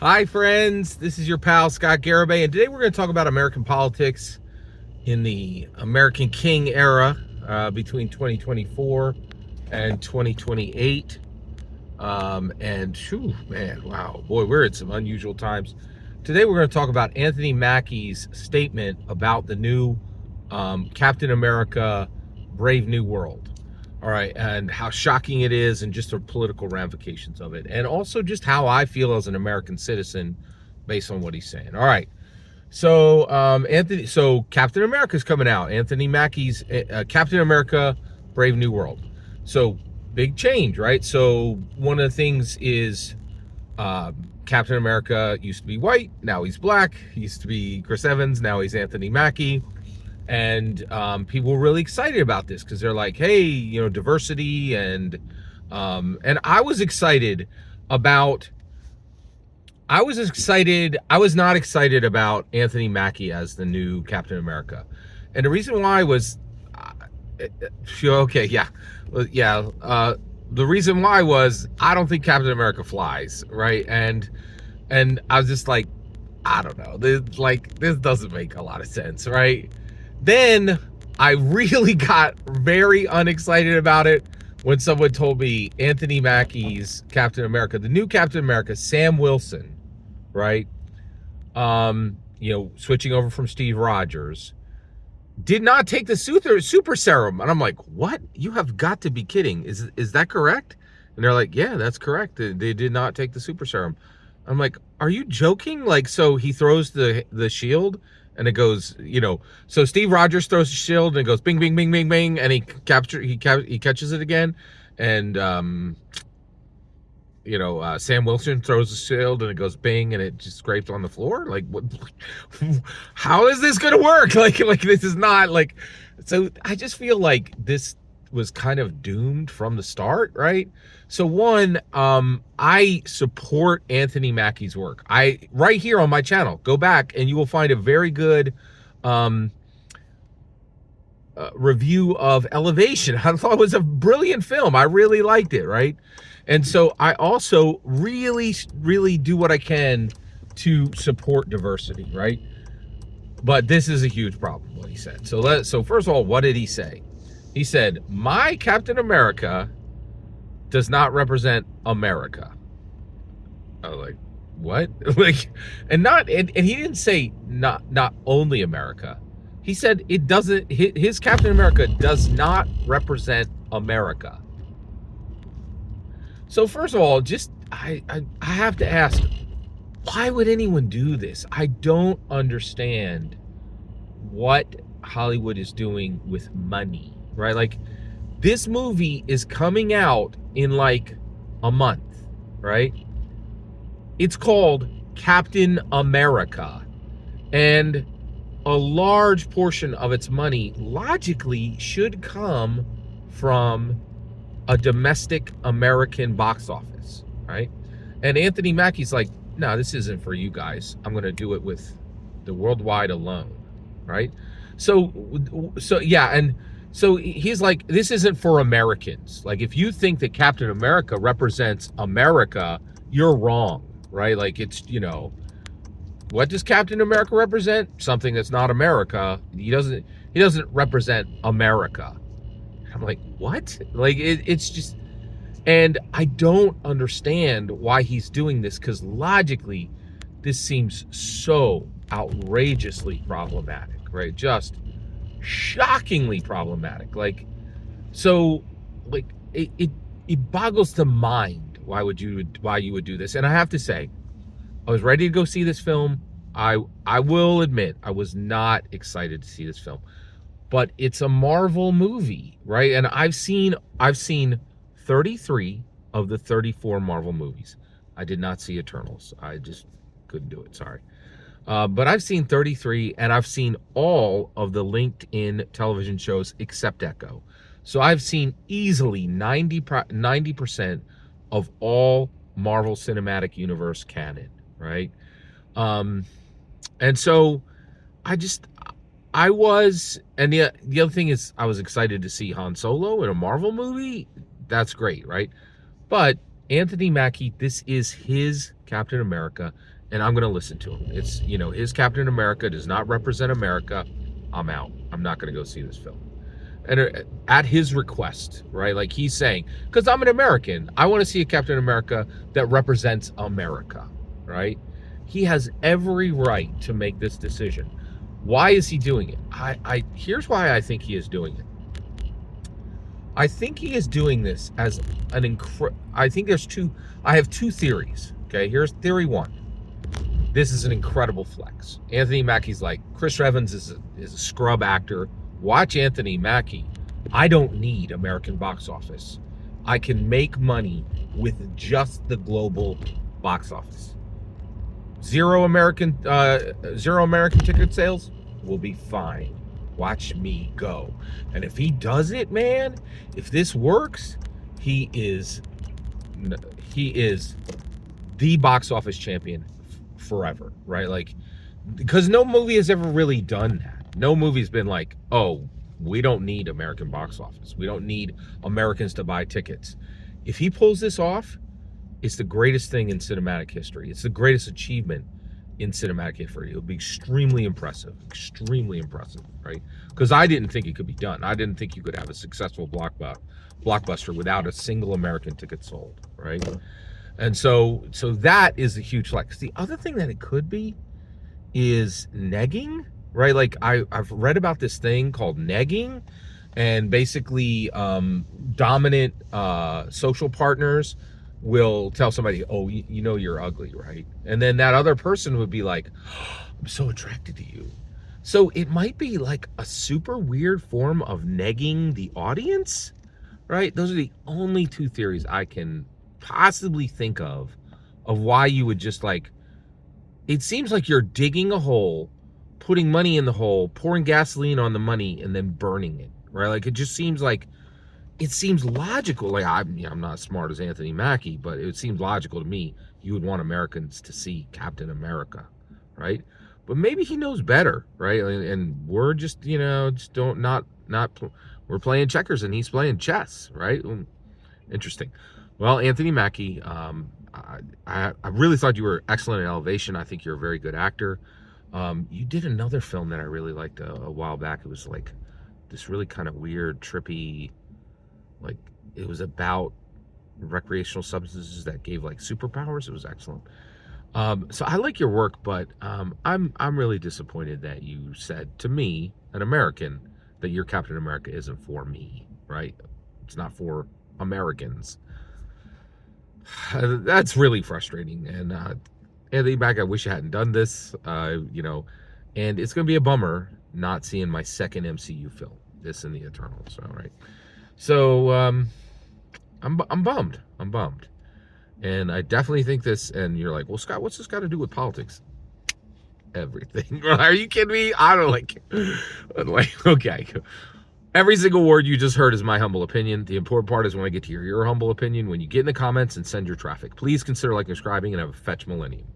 Hi, friends. This is your pal, Scott Garibay, and today we're going to talk about American politics in the American King era between 2024 and 2028. Man, wow, boy, we're at some unusual times. Today we're going to talk about Anthony Mackie's statement about the new Captain America Brave New World. All right, and how shocking it is, and just the political ramifications of it, and also just how I feel as an American citizen based on what he's saying. All right, so Captain America's coming out. Anthony Mackie's Captain America: Brave New World. So big change, right? So one of the things is Captain America used to be white, now he's black. He used to be Chris Evans, now he's Anthony Mackie. And people were really excited about this because they're like, hey, diversity. And I was excited about, I was not excited about Anthony Mackie as the new Captain America. And the reason why was, okay, yeah. The reason why was, I don't think Captain America flies, right? And I was just like, I don't know, this doesn't make a lot of sense, right? Then I really got very unexcited about it when someone told me Anthony Mackie's Captain America, the new Captain America, Sam Wilson, right? Switching over from Steve Rogers, did not take the super serum. And I'm like, what? You have got to be kidding. Is that correct? And they're like, yeah, that's correct. They did not take the super serum. I'm like, are you joking? Like, so he throws the shield and it goes, so Steve Rogers throws the shield and it goes bing, bing, bing, bing, bing. And he catches it again. And, Sam Wilson throws the shield and it goes bing and it just scrapes on the floor. Like, what? How is this going to work? Like this is not like, so I just feel like this was kind of doomed from the start, right? So one, I support Anthony Mackie's work. Right here on my channel, go back and you will find a very good review of Elevation. I thought it was a brilliant film. I really liked it, right? And so I also really, really do what I can to support diversity, right? But this is a huge problem, what he said. So first of all, what did he say? He said, my Captain America does not represent America. I was like, what? And he didn't say not only America. He said it doesn't, his Captain America does not represent America. So first of all, I have to ask, why would anyone do this? I don't understand what Hollywood is doing with money, right? Like, this movie is coming out in like a month, right? It's called Captain America. And a large portion of its money logically should come from a domestic American box office, right? And Anthony Mackie's like, no, this isn't for you guys. I'm going to do it with the worldwide alone, right? So yeah, and so he's like, this isn't for Americans. Like, if you think that Captain America represents America, you're wrong, right? Like, it's, what does Captain America represent? Something that's not America. He doesn't represent America. I'm like, what? Like, it's just, and I don't understand why he's doing this, because logically, this seems so outrageously problematic, right? Just shockingly problematic. Like, so, like, it boggles the mind why you would do this. And I have to say, I was ready to go see this film. I will admit, I was not excited to see this film. But it's a Marvel movie, right? And I've seen 33 of the 34 Marvel movies. I did not see Eternals. I just couldn't do it, sorry. But I've seen 33, and I've seen all of the LinkedIn television shows except Echo. So I've seen easily 90% of all Marvel Cinematic Universe canon, right? And so I was, and the other thing is, I was excited to see Han Solo in a Marvel movie. That's great, right? But Anthony Mackie, this is his Captain America, and I'm going to listen to him. It's, his Captain America does not represent America. I'm out. I'm not going to go see this film. And at his request, right? Like he's saying, because I'm an American, I want to see a Captain America that represents America, right? He has every right to make this decision. Why is he doing it? Here's why I think he is doing it. I think he is doing this as I think I have two theories. Okay, here's theory one. This is an incredible flex. Anthony Mackie's like, Chris Evans is a scrub actor. Watch Anthony Mackie. I don't need American box office. I can make money with just the global box office. Zero American ticket sales will be fine. Watch me go. And if he does it, man, if this works, he is the box office champion forever, right? Like, because no movie has ever really done that. No movie's been like, oh, we don't need American box office. We don't need Americans to buy tickets. If he pulls this off, it's the greatest thing in cinematic history. It's the greatest achievement in cinematic history. It'll be extremely impressive, right? Because I didn't think it could be done. I didn't think you could have a successful blockbuster without a single American ticket sold, right? And so that is a huge flex. The other thing that it could be is negging, right? Like I've read about this thing called negging, and basically dominant social partners will tell somebody, oh, you know you're ugly, right? And then that other person would be like, oh, I'm so attracted to you. So it might be like a super weird form of negging the audience, right? Those are the only two theories I can possibly think of why you would just like, it seems like you're digging a hole, putting money in the hole, pouring gasoline on the money, and then burning it, right? Like, it just seems like, it seems logical. Like, I'm not as smart as Anthony Mackie, but it seems logical to me. You would want Americans to see Captain America, right? But maybe he knows better, right? And we're just, we're playing checkers and he's playing chess, right? Interesting. Well, Anthony Mackie, I really thought you were excellent in Elevation. I think you're a very good actor. You did another film that I really liked a while back. It was like this really kind of weird, trippy, like it was about recreational substances that gave like superpowers. It was excellent. So I like your work, but I'm really disappointed that you said to me, an American, that your Captain America isn't for me, right? It's not for Americans. That's really frustrating. And Anthony Mackie, I wish I hadn't done this, and it's going to be a bummer not seeing my second MCU film, this and the Eternals, all right? So I'm bummed. I'm bummed. And I definitely think this, and you're like, well, Scott, what's this got to do with politics? Everything. Are you kidding me? I don't like, okay. Every single word you just heard is my humble opinion. The important part is when I get to hear your humble opinion, when you get in the comments and send your traffic. Please consider liking and subscribing, and have a fetch millennium.